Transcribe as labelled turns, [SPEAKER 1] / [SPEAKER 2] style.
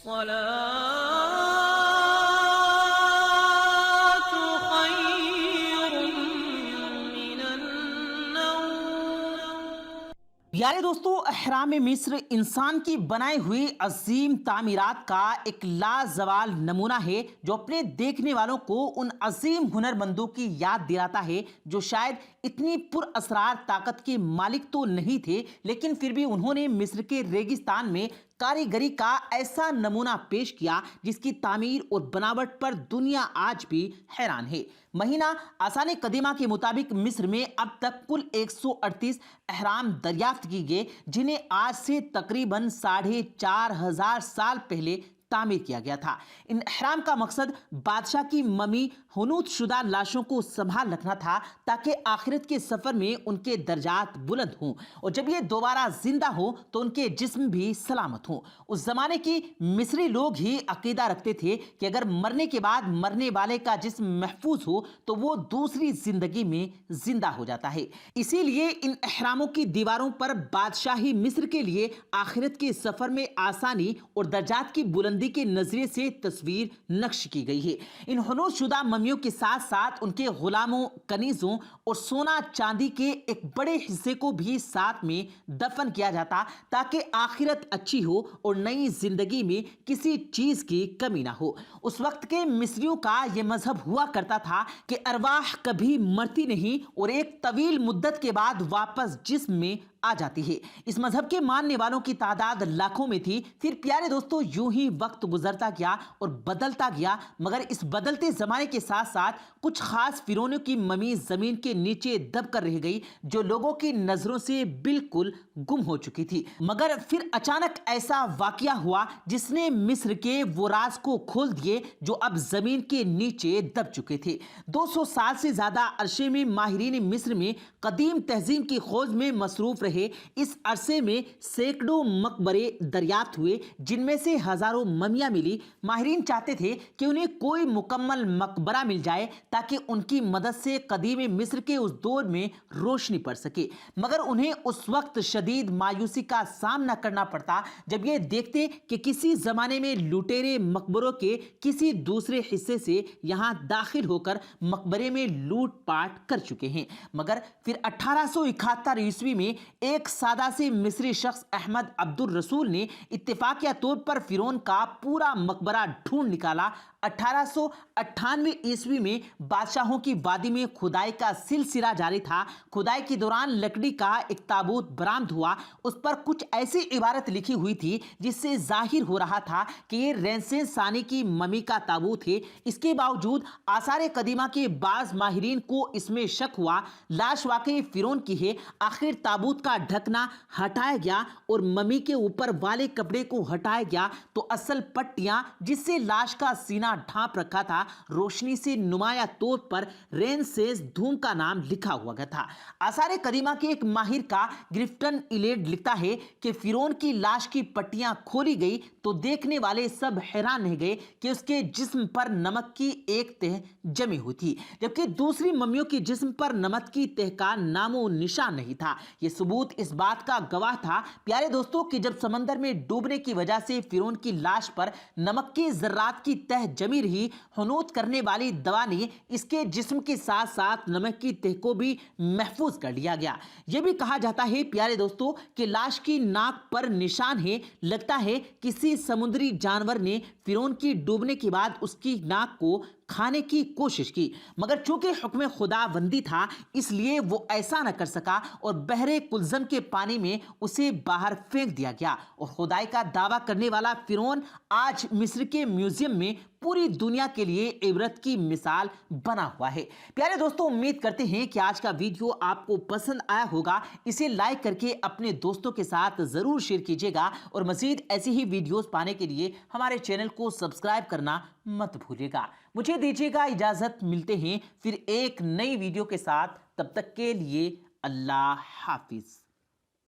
[SPEAKER 1] الصلاة خير من النوم۔
[SPEAKER 2] پیارے دوستو، احرام مصر انسان کی بنائے ہوئی عظیم تعمیرات کا ایک لازوال نمونہ ہے جو اپنے دیکھنے والوں کو ان عظیم ہنرمندوں کی یاد دلاتا ہے جو شاید اتنی پر اسرار طاقت کے مالک تو نہیں تھے، لیکن پھر بھی انہوں نے مصر کے ریگستان میں کاریگری کا ایسا نمونہ پیش کیا جس کی تعمیر اور بناوٹ پر دنیا آج بھی حیران ہے۔ مہینہ آثار قدیمہ کے مطابق مصر میں اب تک کل 138 احرام دریافت کی گئے، جنہیں آج سے تقریباً 4500 سال پہلے تعمیر کیا گیا تھا۔ ان احرام کا مقصد بادشاہ کی ممی حنوط شدہ لاشوں کو سنبھال رکھنا تھا تاکہ آخرت کے سفر میں ان کے درجات بلند ہوں، اور جب یہ دوبارہ زندہ ہوں تو ان کے جسم بھی سلامت ہوں۔ اس زمانے کی مصری لوگ ہی عقیدہ رکھتے تھے کہ اگر مرنے کے بعد مرنے والے کا جسم محفوظ ہو تو وہ دوسری زندگی میں زندہ ہو جاتا ہے۔ اسی لیے ان احراموں کی دیواروں پر بادشاہی مصر کے لیے آخرت کے سفر میں آسانی اور درجات کی بلندی کے نظریے سے تصویر نقش کی گئی ہے۔ ان حنوط شدہ ممیوں کے ساتھ ساتھ ان کے غلاموں، کنیزوں اور سونا چاندی کے ایک بڑے حصے کو بھی ساتھ میں دفن کیا جاتا تاکہ آخرت اچھی ہو اور نئی زندگی میں کسی چیز کی کمی نہ ہو۔ اس وقت کے مصریوں کا یہ مذہب ہوا کرتا تھا کہ ارواح کبھی مرتی نہیں اور ایک طویل مدت کے بعد واپس جسم میں آ جاتی ہے۔ اس مذہب کے ماننے والوں کی تعداد لاکھوں میں تھی۔ پھر پیارے دوستو، یوں ہی وقت گزرتا گیا اور بدلتا گیا، مگر اس بدلتے زمانے کے ساتھ ساتھ کچھ خاص فرعونوں کی ممی زمین کے نیچے دب کر رہ گئی جو لوگوں کی نظروں سے بالکل گم ہو چکی تھی۔ مگر پھر اچانک ایسا واقعہ ہوا جس نے مصر کے وہ راز کو کھول دیے جو اب زمین کے نیچے دب چکے تھے۔ 200 سال سے زیادہ عرصے میں ماہرین مصر میں قدیم تہذیب کی کھوج میں مصروف رہے۔ اس عرصے میں سینکڑوں مقبرے دریافت ہوئے جن میں سے ہزاروں ممیاں ملی۔ ماہرین چاہتے تھے کہ انہیں کوئی مکمل مقبرہ مل جائے تاکہ ان کی مدد سے قدیم مصر کے اس دور میں روشنی پڑ سکے، مگر انہیں اس وقت شدید مایوسی کا سامنا کرنا پڑتا جب یہ دیکھتے کہ کسی زمانے میں لوٹیرے مقبروں کے کسی دوسرے حصے سے یہاں داخل ہو کر مقبرے میں لوٹ پاٹ کر چکے ہیں۔ مگر پھر 1871 عیسوی میں ایک سادہ سے مصری شخص احمد عبد الرسول نے اتفاقیہ طور پر فرعون کا پورا مقبرہ ڈھونڈ نکالا۔ 1898 عیسوی میں بادشاہوں کی وادی میں کھدائی کا سلسلہ جاری تھا۔ کھدائی کے دوران لکڑی کا ایک تابوت برآمد ہوا۔ اس پر کچھ ایسی عبارت لکھی ہوئی تھی جس سے ظاہر ہو رہا تھا کہ یہ رینسن ثانی کی ممی کا تابوت ہے۔ اس کے باوجود آثار قدیمہ کے بعض ماہرین کو اس میں شک ہوا۔ لاش واقعی فرعون کی ہے۔ آخر تابوت کا ڈھکنا ہٹایا گیا اور ممی کے اوپر والے کپڑے کو ہٹایا گیا تو اصل پٹیاں جس سے لاش کا سینہ ڈھانپ رکھا تھا روشنی سے نمایاں طور پر رینسیس دھوم کا نام لکھا ہوا گیا تھا۔ آثار قدیمہ کے ایک ماہر کا گرفٹن ایلیڈ لکھتا ہے کہ فرعون کی لاش کی پٹیاں کھولی گئی تو دیکھنے والے سب حیران رہ گئے کہ اس کے جسم پر نمک کی ایک تہ جمی ہوئی تھی، جبکہ دوسری ممیوں کے جسم پر نمک کی تہ کا نام و نشان نہیں تھا۔ یہ ثبوت اس بات کا گواہ تھا پیارے دوستوں کہ جب سمندر میں ڈوبنے کی وجہ سے فرعون کی لاش پر نمک کے ذرات کی تہ جمی رہی، حنوط کرنے والی دوا نے اس کے جسم کے ساتھ ساتھ نمک کی تہ کو بھی محفوظ کر لیا گیا۔ یہ بھی کہا جاتا ہے پیارے دوستوں کہ لاش کی ناک پر نشان ہے، لگتا ہے کسی سمندری جانور نے فرعون کی ڈوبنے کے بعد اس کی ناک کو کھانے کی کوشش کی، مگر چونکہ حکم خدا بندی تھا اس لیے وہ ایسا نہ کر سکا اور بحر کلزم کے پانی میں اسے باہر پھینک دیا گیا، اور خدائی کا دعویٰ کرنے والا فرعون آج مصر کے میوزیم میں پوری دنیا کے لیے عبرت کی مثال بنا ہوا ہے۔ پیارے دوستوں، امید کرتے ہیں کہ آج کا ویڈیو آپ کو پسند آیا ہوگا۔ اسے لائک کر کے اپنے دوستوں کے ساتھ ضرور شیئر کیجیے گا اور مزید ایسی ہی ویڈیوز پانے کے لیے ہمارے چینل کو سبسکرائب کرنا مت بھولیے گا۔ مجھے دیجیے گا اجازت، ملتے ہیں پھر ایک نئی ویڈیو کے ساتھ، تب تک کے لیے اللہ حافظ۔